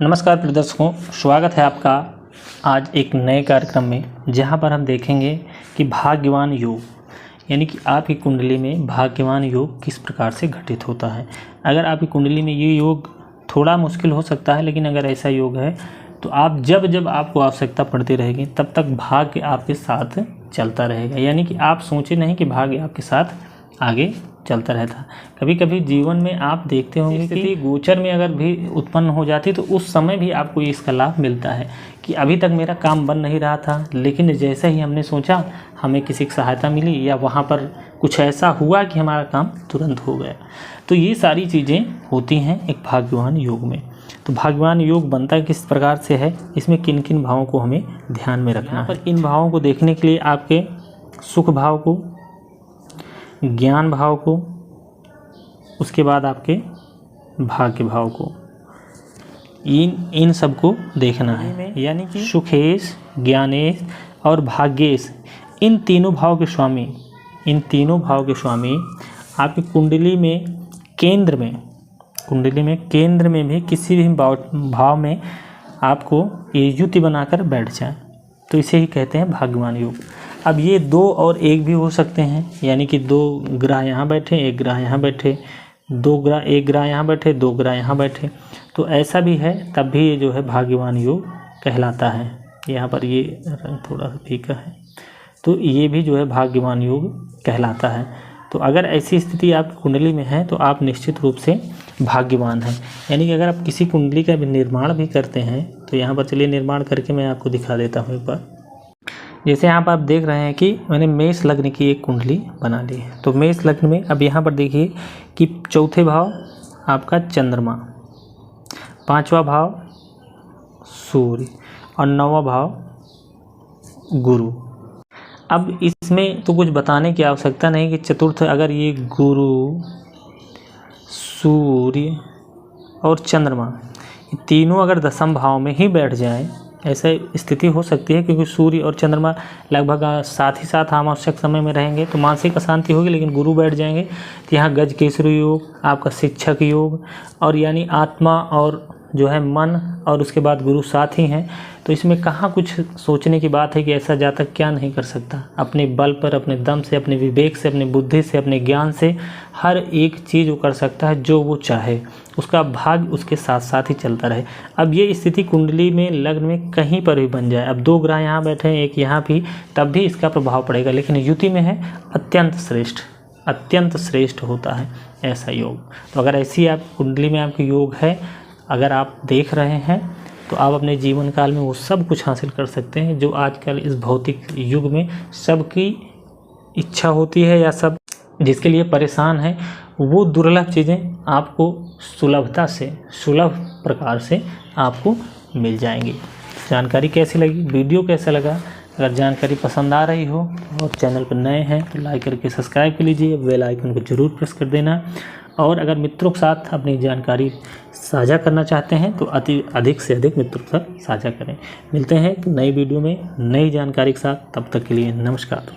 नमस्कार प्रिय दर्शकों, स्वागत है आपका आज एक नए कार्यक्रम में, जहां पर हम देखेंगे कि भाग्यवान योग यानी कि आपकी कुंडली में भाग्यवान योग किस प्रकार से घटित होता है। अगर आपकी कुंडली में ये योग थोड़ा मुश्किल हो सकता है, लेकिन अगर ऐसा योग है तो आप जब जब आपको आवश्यकता पड़ती रहेगी तब तक भाग्य आपके साथ चलता रहेगा। यानी कि आप सोचे नहीं कि भाग्य आपके साथ आगे चलता रहता। कभी कभी जीवन में आप देखते होंगे कि गोचर में अगर भी उत्पन्न हो जाती तो उस समय भी आपको इसका लाभ मिलता है कि अभी तक मेरा काम बन नहीं रहा था, लेकिन जैसे ही हमने सोचा हमें किसी की सहायता मिली या वहाँ पर कुछ ऐसा हुआ कि हमारा काम तुरंत हो गया। तो ये सारी चीज़ें होती हैं एक भाग्यवान योग में। तो भाग्यवान योग बनता किस प्रकार से है, इसमें किन किन भावों को हमें ध्यान में रखना है। इन भावों को देखने के लिए आपके सुख भाव को, ज्ञान भाव को, उसके बाद आपके भाग्य भाव को, इन सब को देखना है। यानी कि सुखेश, ज्ञानेश और भाग्येश, इन तीनों भाव के स्वामी आपकी कुंडली में केंद्र में भी किसी भी भाव में आपको ये युति बनाकर बैठ जाए तो इसे ही कहते हैं भाग्यवान योग। अब ये 2 और 1 भी हो सकते हैं, यानी कि 2 ग्रह यहाँ बैठे, 1 ग्रह यहाँ बैठे, 1 ग्रह यहाँ बैठे, 2 ग्रह यहाँ बैठे, तो ऐसा भी है, तब भी ये जो है भाग्यवान योग कहलाता है। यहाँ पर ये रंग थोड़ा सा फीका है, तो ये भी जो है भाग्यवान योग कहलाता है। तो अगर ऐसी स्थिति आपकी कुंडली में है तो आप निश्चित रूप से भाग्यवान हैं। यानी कि अगर आप किसी कुंडली का भी निर्माण भी करते हैं तो यहाँ पर चलिए निर्माण करके मैं आपको दिखा देता हूँ एक बार। जैसे यहाँ पर आप देख रहे हैं कि मैंने मेष लग्न की एक कुंडली बना ली है। तो मेष लग्न में अब यहाँ पर देखिए कि चौथे भाव आपका चंद्रमा, 5वां भाव सूर्य और 9वां भाव गुरु। अब इसमें तो कुछ बताने की आवश्यकता नहीं कि चतुर्थ अगर ये गुरु, सूर्य और चंद्रमा ये तीनों अगर दशम भाव में ही बैठ जाएं, ऐसा स्थिति हो सकती है क्योंकि सूर्य और चंद्रमा लगभग साथ ही साथ आवश्यक समय में रहेंगे तो मानसिक अशांति होगी। लेकिन गुरु बैठ जाएंगे तो यहाँ गजकेसरी योग, आपका शिक्षक योग, और यानी आत्मा और जो है मन, और उसके बाद गुरु साथ ही हैं। तो इसमें कहाँ कुछ सोचने की बात है कि ऐसा जातक क्या नहीं कर सकता। अपने बल पर, अपने दम से, अपने विवेक से, अपनी बुद्धि से, अपने ज्ञान से हर एक चीज़ वो कर सकता है जो वो चाहे। उसका भाग्य उसके साथ साथ ही चलता रहे। अब ये स्थिति कुंडली में, लग्न में कहीं पर भी बन जाए, अब 2 ग्रह यहाँ बैठे हैं, 1 यहाँ भी, तब भी इसका प्रभाव पड़ेगा। लेकिन युति में है अत्यंत श्रेष्ठ होता है ऐसा योग। तो अगर ऐसी आप कुंडली में आपकी योग है, अगर आप देख रहे हैं तो आप अपने जीवन काल में वो सब कुछ हासिल कर सकते हैं जो आजकल इस भौतिक युग में सबकी इच्छा होती है, या सब जिसके लिए परेशान है, वो दुर्लभ चीज़ें आपको सुलभ प्रकार से आपको मिल जाएंगी। जानकारी कैसी लगी, वीडियो कैसा लगा? अगर जानकारी पसंद आ रही हो और चैनल पर नए हैं तो लाइक करके सब्सक्राइब कर लीजिए, बेल आइकन को जरूर प्रेस कर देना। और अगर मित्रों के साथ अपनी जानकारी साझा करना चाहते हैं तो अधिक से अधिक मित्रों के साथ साझा करें। मिलते हैं नई वीडियो में नई जानकारी के साथ, तब तक के लिए नमस्कार।